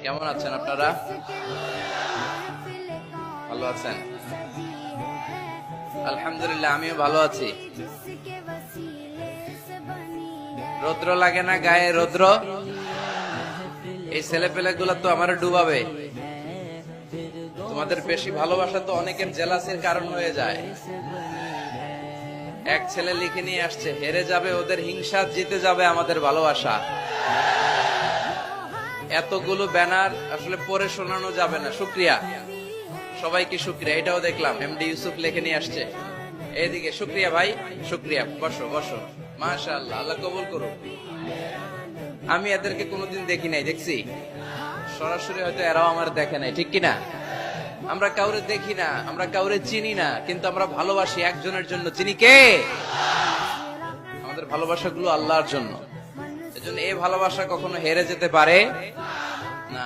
কেমন আছেন আপনারা? ভালো আছেন? আলহামদুলিল্লাহ, আমিও ভালো আছি। রৌদ্র লাগে না গায়ে? রৌদ্র এই ছেলে পেলে গুলা তো আমার ডুবাবে। তোমাদের বেশি ভালোবাসা তো অনেকের জেলাসির কারণ হয়ে যায়। এক ছেলে লিখে নিয়ে আসছে, হেরে যাবে ওদের হিংসা, জিতে যাবে আমাদের ভালোবাসা। এতগুলো ব্যানার আসলে পড়ে শোনানো যাবে না। শুক্রিয়া সবাইকে, শুক্রিয়া। এটাও দেখলাম এমডি ইউসুফ লিখে নিয়ে আসছে। এইদিকে শুক্রিয়া ভাই, শুক্রিয়া। বসো বসো, মাশাআল্লাহ, আল্লাহ কবুল করুক। আমি এদেরকে কোনোদিন দেখি নাই, দেখছি সরাসরি, হয়তো এরাও আমার দেখে নাই, ঠিক কিনা? আমরা কাউরে দেখি না, আমরা কাউরে চিনি না, কিন্তু আমরা ভালোবাসি একজনের জন্য। চিনি কে? আমাদের ভালোবাসাগুলো আল্লাহর জন্য। এজন্য এই ভালোবাসা কখনো হেরে যেতে পারে